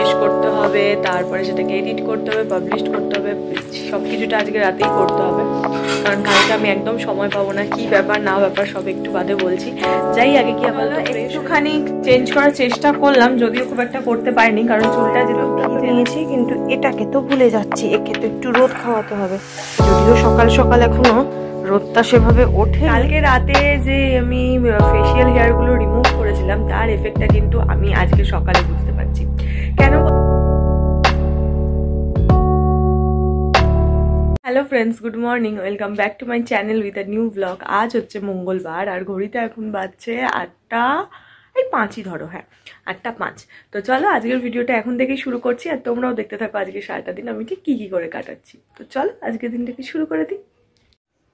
Fresh করতে হবে, তারপরে সেটাকে এডিট করতে হবে, পাবলিশ করতে হবে, সব কিছুটা আজকে রাতেই করতে হবে, কারণ কালকে আমি একদম সময় পাবো না। কি ব্যাপার না ব্যাপার সব একটু বাদে বলছি। যাই আগে কি আপাতত একটুখানি চেঞ্জ করার চেষ্টা করলাম, যদিও খুব একটা করতে পারিনি, কারণ চুলটা যেরকম নিয়েছি, কিন্তু এটাকে তো ভুলে যাচ্ছি, একে তো একটু রোদ খাওয়াতে হবে, যদিও সকাল সকাল এখনো রোদটা সেভাবে ওঠে। কালকে রাতে যে আমি ফেসিয়াল হেয়ারগুলো রিমুভ করেছিলাম তার এফেক্টটা কিন্তু আমি আজকে সকালে বুঝতে পারছি। কেন? Hello friends, good morning, welcome back to my channel with a new blog. আজ হচ্ছে মঙ্গলবার আর ঘড়িতে এখন বাজছে 8টা 5ই ধরো, হ্যাঁ 8টা 5। তো চলো আজকের ভিডিওটা এখন থেকেই শুরু করছি, আর তোমরাও দেখতে থাকো আজকে সারাটা দিন আমি ঠিক কী করে কাটাচ্ছি। তো চলো আজকের দিনটাকে শুরু করে দিই।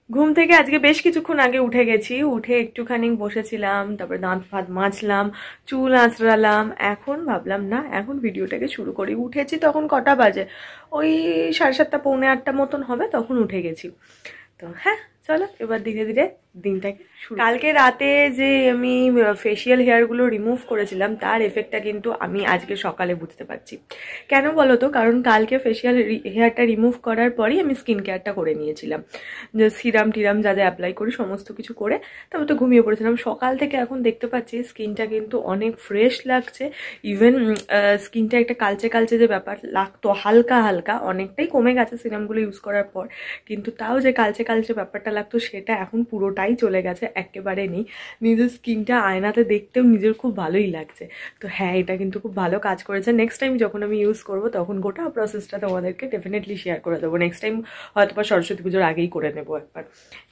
ঘুম থেকে আজকে বেশ কিছুক্ষণ আগে উঠে গেছি, উঠে একটুখানি বসেছিলাম, তারপরে দাঁত ফাত মাজলাম, চুল আঁচড়ালাম। এখন ভাবলাম না, এখন ভিডিওটাকে শুরু করি। উঠেছি তখন কটা বাজে, ওই 7:30 পৌনে 8টা মতন হবে, তখন উঠে গেছি। তো হ্যাঁ চলো এবার ধীরে ধীরে দিনটাকে শুরু। কালকে রাতে যে আমি ফেসিয়াল হেয়ারগুলো রিমুভ করেছিলাম তার এফেক্টটা কিন্তু আমি আজকে সকালে বুঝতে পারছি। কেন বলো তো? কারণ কালকে ফেসিয়াল হেয়ারটা রিমুভ করার পরই আমি স্কিন কেয়ারটা করে নিয়েছিলাম, যে সিরাম টিরাম যা যা অ্যাপ্লাই করি সমস্ত কিছু করে তারপর তো ঘুমিয়ে পড়েছিলাম। সকাল থেকে এখন দেখতে পাচ্ছি স্কিনটা কিন্তু অনেক ফ্রেশ লাগছে। ইভেন স্কিনটা একটা কালচে কালচে যে ব্যাপার লাগতো হালকা হালকা, অনেকটাই কমে গেছে সিরামগুলো ইউজ করার পর, কিন্তু তাও যে কালচে কালচে ব্যাপারটা লাগতো সেটা এখন পুরোটাই চলে গেছে, একেবারে নেই। নিজের স্কিনটা আয়নাতে দেখতেও নিজের খুব ভালোই লাগছে। তো হ্যাঁ, এটা কিন্তু খুব ভালো কাজ করেছে। নেক্সট টাইম যখন আমি ইউজ করবো তখন গোটা প্রসেসটা তোমাদেরকে ডেফিনেটলি শেয়ার করে দেবো। নেক্সট টাইম হয়তো বা সরস্বতী পুজোর আগেই করে নেবো একবার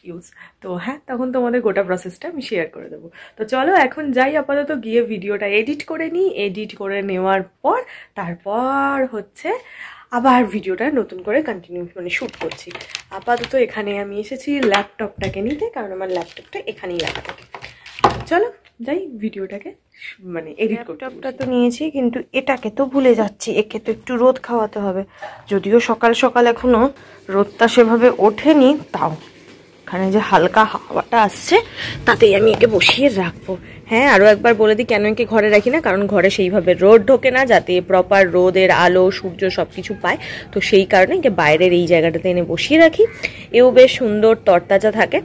ইউজ। তো হ্যাঁ, তখন তোমাদের গোটা প্রসেসটা আমি শেয়ার করে দেবো। তো চলো এখন যাই আপাতত গিয়ে ভিডিওটা এডিট করে নিই। এডিট করে নেওয়ার পর তারপর হচ্ছে আবার ভিডিওটা নতুন করে কন্টিনিউ শ্যুট করছি। আপাতত এখানে আমি এসেছি ল্যাপটপটাকে নিতে, কারণ আমার ল্যাপটপটা এখানেই রাখা থাকে। চলো যাই ভিডিওটাকে এডিট করতে। ল্যাপটপটা তো নিয়েছি, কিন্তু এটাকে তো ভুলে যাচ্ছি, একে তো একটু রোদ খাওয়াতে হবে, যদিও সকাল সকাল এখনো রোদটা সেভাবে ওঠেনি, তাও এখানে যে হালকা হাওয়াটা আসছে তাতেই আমি একে বসিয়ে রাখবো। হ্যাঁ, আরও একবার বলে দিই কেন একে ঘরে রাখি না, কারণ ঘরে সেইভাবে রোদ ঢোকে না, যাতে প্রপার রোদের আলো সূর্য সব কিছু পায়। তো সেই কারণে একে বাইরের এই জায়গাটাতে এনে বসিয়ে রাখি। এও বেশ সুন্দর তরতাজা থাকে,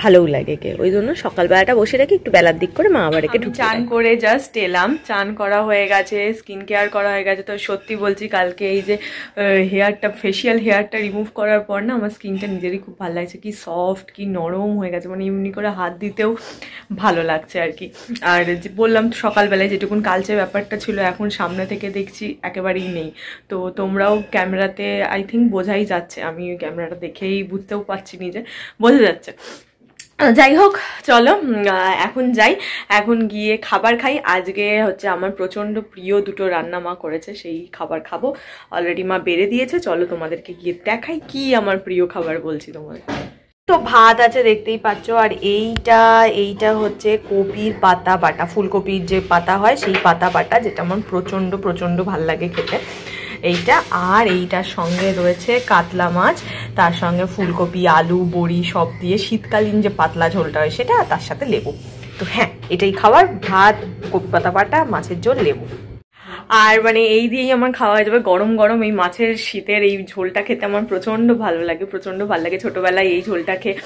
ভালোও লাগে কে, ওই জন্য সকালবেলাটা বসে রাখি, একটু বেলার দিক করে মা আবার একে ঢুকে। চান করে জাস্ট এলাম, চান করা হয়ে গেছে, স্কিন কেয়ার করা হয়ে গেছে। তো সত্যি বলছি কালকে এই যে ফেসিয়াল হেয়ারটা রিমুভ করার পর না আমার স্কিনটা নিজেরই খুব ভালো লাগছে, কি সফট কি নরম হয়ে গেছে, এমনি করে হাত দিতেও ভালো লাগছে আর কি। আর যে বললাম সকালবেলায় যেটুকুন কালচে ব্যাপারটা ছিল এখন সামনে থেকে দেখছি একেবারেই নেই। তো তোমরাও ক্যামেরাতে আই থিঙ্ক বোঝাই যাচ্ছে, আমি ওই ক্যামেরাটা দেখেই বুঝতেও পারছি নিজে বোঝা যাচ্ছে। যাই হোক চলো এখন যাই, এখন গিয়ে খাবার খাই। আজকে হচ্ছে আমার প্রচণ্ড প্রিয় দুটো রান্না মা করেছে, সেই খাবার খাবো। অলরেডি মা বেড়ে দিয়েছে, চলো তোমাদেরকে গিয়ে দেখাই কি আমার প্রিয় খাবার বলছি তোমাদের। তো ভাত আছে দেখতেই পাচ্ছ, আর এইটা হচ্ছে কপির পাতা বাটা, ফুলকপির যে পাতা হয় সেই পাতা বাটা, যেটা আমার প্রচণ্ড প্রচণ্ড ভাল লাগে খেতে এইটা। আর এইটার সঙ্গে রয়েছে কাতলা মাছ, তার সঙ্গে ফুলকপি আলু বড়ি সব দিয়ে শীতকালীন যে পাতলা ঝোলটা হয় সেটা, আর তার সাথে লেবু। তো হ্যাঁ, এটাই খাবার, ভাত কপি পাতা বাটা মাছের ঝোল লেবু। আর এই দিয়েই আমার খাওয়া হয়ে যাবে। গরম গরম এই মাছের শীতের এই ঝোলটা খেতে আমার প্রচণ্ড ভালো লাগে, প্রচণ্ড ভালো লাগে। ছোটোবেলায় এই ঝোলটা খেয়ে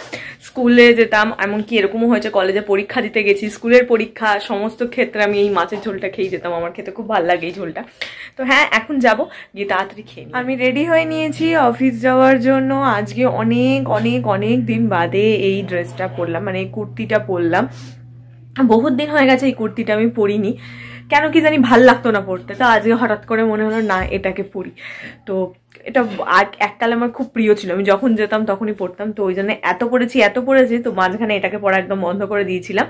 স্কুলে যেতাম, এমনকি এরকমও হয়েছে কলেজে পরীক্ষা দিতে গেছি, স্কুলের পরীক্ষা সমস্ত ক্ষেত্রে আমি এই মাছের ঝোলটা খেয়েই যেতাম, আমার খেতে খুব ভালো লাগে এই ঝোলটা। তো হ্যাঁ, এখন যাব গিয়ে তাড়াতাড়ি খেয়ে নিই। আমি রেডি হয়ে নিয়েছি অফিস যাওয়ার জন্য। আজকে অনেক অনেক অনেক দিন বাদে এই ড্রেসটা পরলাম, এই কুর্তিটা পরলাম। বহুত দিন হয়ে গেছে এই কুর্তিটা আমি পরিনি, কেন কি জানি ভাল লাগতো না পরতে। তো আজকে হঠাৎ করে মনে হলো না এটাকে পরি। তো এটা এককালে আমার খুব প্রিয় ছিল, আমি যখন যেতাম তখনই পরতাম। তো ওই জন্য এত পরেছি তো মাঝখানে এটাকে পরা একদম বন্ধ করে দিয়েছিলাম।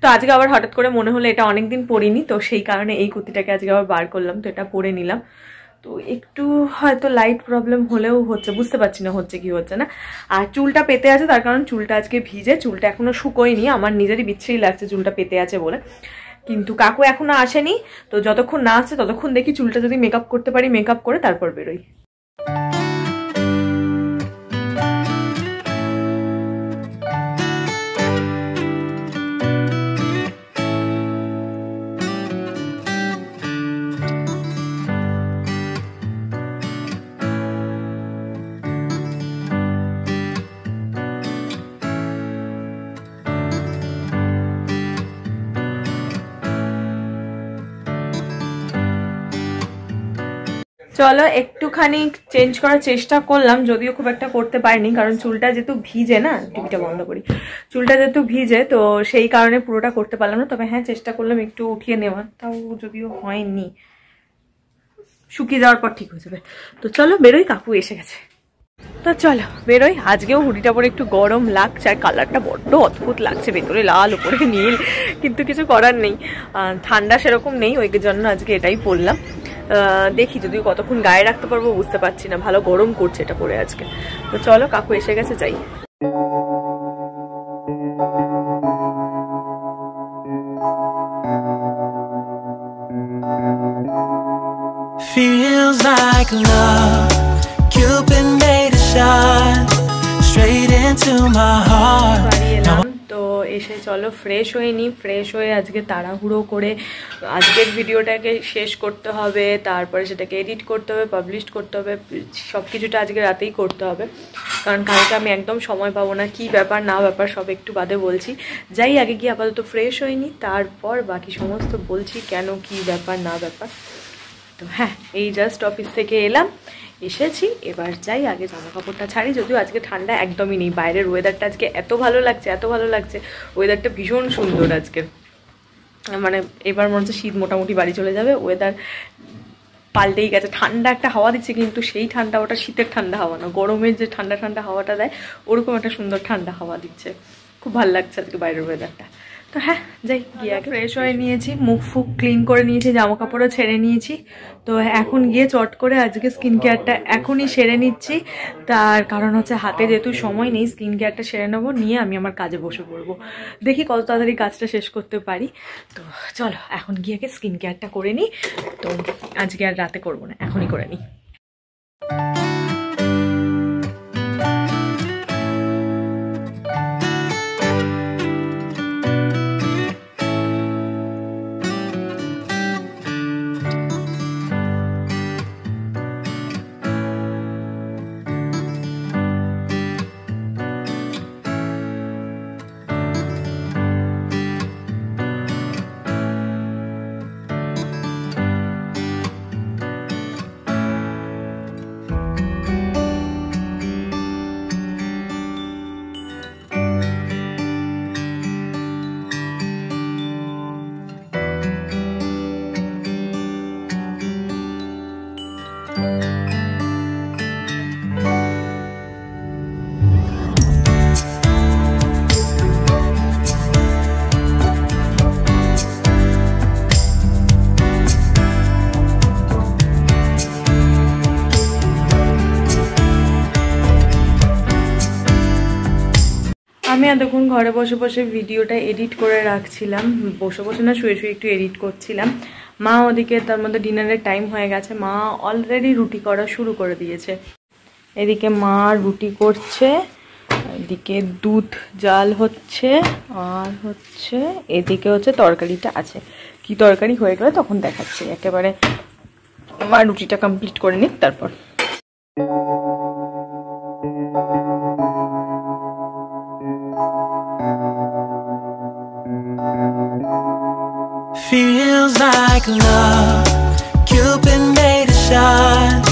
তো আজকে আবার হঠাৎ করে মনে হলো এটা অনেকদিন পরিনি, তো সেই কারণে এই কুর্তিটাকে আজকে আবার বার করলাম, তো এটা পরে নিলাম। তো একটু হয়তো লাইট প্রবলেম হলেও হচ্ছে, বুঝতে পারছি না হচ্ছে কি হচ্ছে না। আর চুলটা পেতে আছে, তার কারণ চুলটা আজকে ভিজে, চুলটা এখনো শুকোয়নি, আমার নিজেরই বিচ্ছিরি লাগছে চুলটা পেতে আছে বলে। কিন্তু কাকু এখনো আসেনি, তো যতক্ষণ না আসছে ততক্ষণ দেখি চুলটা যদি মেকআপ করতে পারি, মেকআপ করে তারপর বেরোই। চলো একটুখানি চেঞ্জ করার চেষ্টা করলাম, যদিও খুব একটা করতে পারিনি, কারণ চুলটা যেহেতু ভিজে না, টিভিটা বন্ধ করি, চুলটা যেহেতু ভিজে তো সেই কারণে পুরোটা করতে পারলাম না। তবে হ্যাঁ চেষ্টা করলাম একটু উঠিয়ে নেওয়ার, তাও যদিও হয়নি, শুকিয়ে যাওয়ার পর ঠিক হয়ে যাবে। তো চলো বেরোই, কাকু এসে গেছে। তো চলো বেরোই। আজকেও হুডিটা পরে একটু গরম লাগছে, আর কালারটা বড্ড অদ্ভুত লাগছে, ভেতরে লাল উপরে নীল, কিন্তু কিছু করার নেই, ঠান্ডা সেরকম নেই, ওই জন্য আজকে এটাই পরলাম। দেখি যদিও কতক্ষণ গায়ে রাখতে পারবো বুঝতে পারছি না, ভালো গরম করছে এটা পরে আজকে। তো চলো কাকু এসে গেছে, যাই। Feels like love, Cupid made a shot straight into my heart. তো এসে চলো ফ্রেশ হয়ে নিই, ফ্রেশ হয়ে আজকে তাড়াহুড়ো করে আজকের ভিডিওটাকে শেষ করতে হবে, তারপরে সেটাকে এডিট করতে হবে, পাবলিশ করতে হবে, সব কিছুটা আজকে রাতেই করতে হবে, কারণ কালকে আমি একদম সময় পাবো না। কি ব্যাপার না ব্যাপার সব একটু বাদে বলছি, যাই আগে গিয়ে আপাতত ফ্রেশ হয়ে নিই, তারপর বাকি সমস্ত বলছি কেন কি ব্যাপার না ব্যাপার। তো হ্যাঁ এই জাস্ট অফিস থেকে এলাম, এসেছি, এবার যাই আগে জামা কাপড়টা ছাড়ি। যদিও আজকে ঠান্ডা একদমই নেই, বাইরের ওয়েদারটা আজকে এত ভালো লাগছে, এত ভালো লাগছে, ওয়েদারটা ভীষণ সুন্দর আজকে। মানে এবার মনে হচ্ছে শীত মোটামুটি বাড়ি চলে যাবে, ওয়েদার পাল্টেই গেছে। ঠান্ডা একটা হাওয়া দিচ্ছে, কিন্তু সেই ঠান্ডা ওটা শীতের ঠান্ডা হাওয়া না, গরমের যে ঠান্ডা ঠান্ডা হাওয়াটা দেয় ওরকম একটা সুন্দর ঠান্ডা হাওয়া দিচ্ছে, খুব ভালো লাগছে আজকে বাইরের ওয়েদারটা। তো হ্যাঁ যাই গিয়ে আগে ফ্রেশ হয়ে নিয়েছি, মুখ ফুক ক্লিন করে নিয়েছি, জামা কাপড়ও ছেড়ে নিয়েছি। তো এখন গিয়ে চট করে আজকে স্কিন কেয়ারটা এখনই সেরে নিচ্ছি, তার কারণ হচ্ছে হাতে যেহেতু সময় নেই, স্কিন কেয়ারটা সেরে নেবো, নিয়ে আমি আমার কাজে বসে পড়বো, দেখি কত তাড়াতাড়ি কাজটা শেষ করতে পারি। তো চলো এখন গিয়ে আগে স্কিন কেয়ারটা করে নিই, তো আজকে আর রাতে করবো না, এখনই করে নিই। আমি এতক্ষণ ঘরে বসে বসে ভিডিওটা এডিট করে রাখছিলাম, বসে বসে না শুয়ে শুয়ে একটু এডিট করছিলাম। মা ওদিকে তার মধ্যে ডিনারের টাইম হয়ে গেছে, মা অলরেডি রুটি করা শুরু করে দিয়েছে। এদিকে মা রুটি করছে, এদিকে দুধ জাল হচ্ছে, আর হচ্ছে এদিকে হচ্ছে তরকারিটা আছে। কি তরকারি হয়ে গেলে তখন দেখাচ্ছি, একেবারে মা রুটিটা কমপ্লিট করে নিক তারপর। Feels like love, Cupid made a shot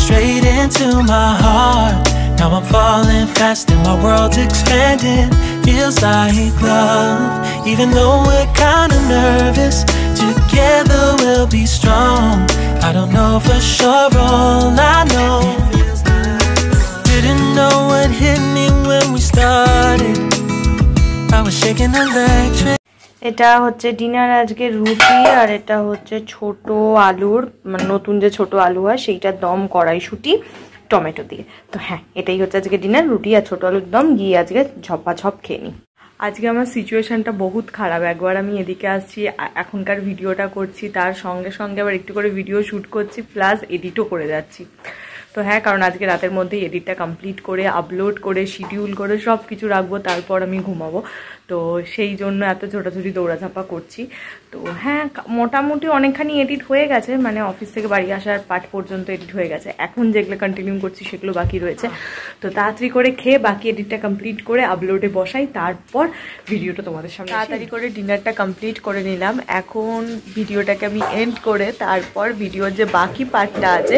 straight into my heart. Now I'm falling fast and my world's expanding. Feels like love, even though we're kinda nervous. Together we'll be strong. I don't know for sure, all I know. Didn't know what hit me when we started. I was shaking electric. এটা হচ্ছে dinner আজকে, রুটি, আর এটা হচ্ছে ছোট আলুর, মানে নতুন যে ছোট আলু হয় সেইটা দম কড়াইশুঁটি টমেটো দিয়ে। তো হ্যাঁ এটাই হচ্ছে আজকে ডিনার, রুটি আর ছোট আলুর দম, গিয়ে আজকে ঝপাঝপ খেয়ে নিই। আজকে আমার সিচুয়েশনটা বহুত খারাপ, একবার আমি এদিকে আসছি এখনকার ভিডিওটা করছি, তার সঙ্গে সঙ্গে আবার একটু করে ভিডিও শ্যুট করছি, প্লাস এডিটও করে যাচ্ছি। তো তো হ্যাঁ, কারণ আজকে রাতের মধ্যে এডিটটা কমপ্লিট করে আপলোড করে শিডিউল করে সব কিছু রাখবো, তারপর আমি ঘুমাবো। তো সেই জন্য এত ছোটাছুটি দৌড়াঝাপা করছি। তো হ্যাঁ, মোটামুটি অনেকখানি এডিট হয়ে গেছে, মানে অফিস থেকে বাড়ি আসার পার্ট পর্যন্ত এডিট হয়ে গেছে। এখন যেগুলো কন্টিনিউ করছি সেগুলো বাকি রয়েছে। তো তাড়াতাড়ি করে খেয়ে বাকি এডিটটা কমপ্লিট করে আপলোডে বসাই, তারপর ভিডিওটা তোমাদের সামনে। তাড়াতাড়ি করে ডিনারটা কমপ্লিট করে নিলাম। এখন ভিডিওটাকে আমি এন্ড করে তারপর ভিডিওর যে বাকি পার্টটা আছে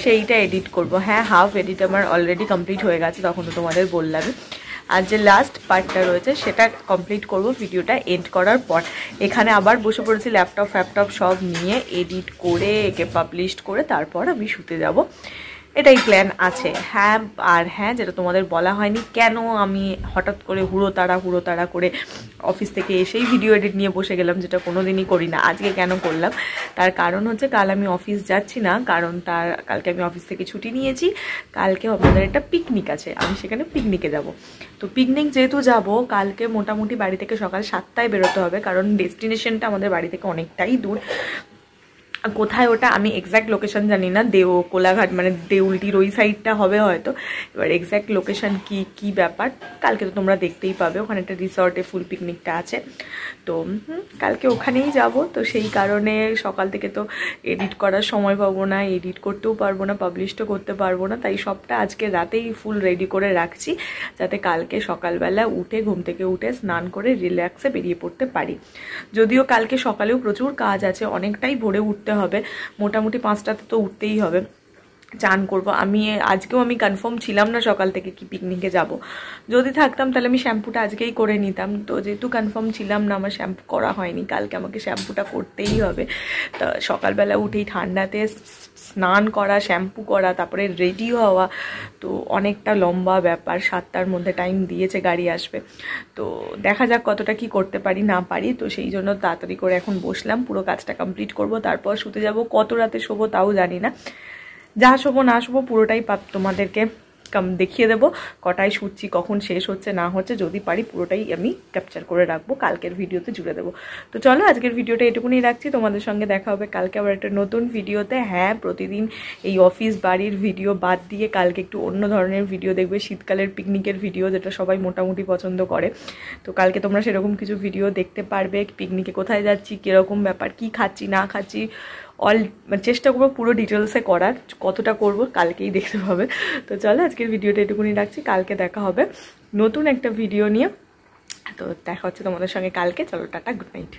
সেইটা এডিট করব। হ্যাঁ, হাফ এডিট আমার অলরেডি কমপ্লিট হয়ে গেছে, তখন তো তোমাদের বললাম। আর যে লাস্ট পার্টটা রয়েছে সেটা কমপ্লিট করব ভিডিওটা এন্ড করার পর। এখানে আবার বসে পড়েছি ল্যাপটপ সব নিয়ে এডিট করে একে পাবলিশ করে তারপর আমি শুতে যাব, এটাই প্ল্যান আছে। হ্যাঁ, আর হ্যাঁ, যেটা তোমাদের বলা হয়নি, কেন আমি হঠাৎ করে হুড়োতাড়া করে অফিস থেকে এসেই ভিডিও এডিট নিয়ে বসে গেলাম, যেটা কোনো দিনই করি না। আজকে কেন করলাম, তার কারণ হচ্ছে কাল আমি অফিস যাচ্ছি না, কারণ কালকে আমি অফিস থেকে ছুটি নিয়েছি। কালকে আমাদের একটা পিকনিক আছে, আমি সেখানে পিকনিকে যাব। তো পিকনিক যেহেতু যাব, কালকে মোটামুটি বাড়ি থেকে সকাল 7টায় বেরোতে হবে, কারণ ডেস্টিনেশনটা আমাদের বাড়ি থেকে অনেকটাই দূর। কোথায় ওটা আমি এক্স্যাক্ট লোকেশন জানি না, কোলাঘাট মানে দেউলটির ওই সাইডটা হবে হয়তো। এবার এক্স্যাক্ট লোকেশন কি ব্যাপার কালকে তো তোমরা দেখতেই পাবে। ওখানে একটা রিসর্টে ফুল পিকনিকটা আছে, তো কালকে ওখানেই যাব। তো সেই কারণে সকাল থেকে তো এডিট করার সময় পাবো না, এডিট করতেও পারবো না, পাবলিশও করতে পারবো না। তাই সবটা আজকে রাতেই ফুল রেডি করে রাখছি, যাতে কালকে সকালবেলা ঘুম থেকে উঠে স্নান করে রিল্যাক্সে বেরিয়ে পড়তে পারি। যদিও কালকে সকালেও প্রচুর কাজ আছে, অনেকটাই ভোরে উঠতে হবে, মোটামুটি 5টাতে তো উঠতেই হবে। চান করবো আজকেও আমি কনফার্ম ছিলাম না সকাল থেকে কি পিকনিকে যাব। যদি থাকতাম তাহলে আমি শ্যাম্পুটা আজকেই করে নিতাম, তো যেহেতু কনফার্ম ছিলাম না, আমার শ্যাম্পু করা হয়নি। কালকে আমাকে শ্যাম্পুটা করতেই হবে। তা সকালবেলা উঠেই ঠান্ডাতে স্নান করা, শ্যাম্পু করা, তারপরে রেডি হওয়া, তো অনেকটা লম্বা ব্যাপার। 7টার মধ্যে টাইম দিয়েছে, গাড়ি আসবে। তো দেখা যাক কতটা কি করতে পারি না পারি। তো সেই জন্য তাড়াতাড়ি করে এখন বসলাম, পুরো কাজটা কমপ্লিট করব, তারপর শুতে যাব। কত রাতে শোবো তাও জানি না, যা শোবো না শোবো পুরোটাই তোমাদেরকে দেখিয়ে দেবো। কটায় শুচ্ছি, কখন শেষ হচ্ছে না হচ্ছে, যদি পারি পুরোটাই আমি ক্যাপচার করে রাখবো, কালকের ভিডিওতে জুড়ে দেবো। তো চলো আজকের ভিডিওটা এটুকুনি রাখছি, তোমাদের সঙ্গে দেখা হবে কালকে আবার একটা নতুন ভিডিওতে। হ্যাঁ, প্রতিদিন এই অফিস বাড়ির ভিডিও বাদ দিয়ে কালকে একটু অন্য ধরনের ভিডিও দেখবে, শীতকালের পিকনিকের ভিডিও, যেটা সবাই মোটামুটি পছন্দ করে। তো কালকে তোমরা সেরকম কিছু ভিডিও দেখতে পারবে, পিকনিকে কোথায় যাচ্ছি, কীরকম ব্যাপার, কি খাচ্ছি না খাচ্ছি, চেষ্টা করবো পুরো ডিটেলসে করার। কতটা করব কালকেই দেখতে পাবে। তো চলো আজকের ভিডিওটা এটুকুনি রাখছি, কালকে দেখা হবে নতুন একটা ভিডিও নিয়ে। তো দেখা হচ্ছে তোমাদের সঙ্গে কালকে। চলো টাটা, গুড নাইট।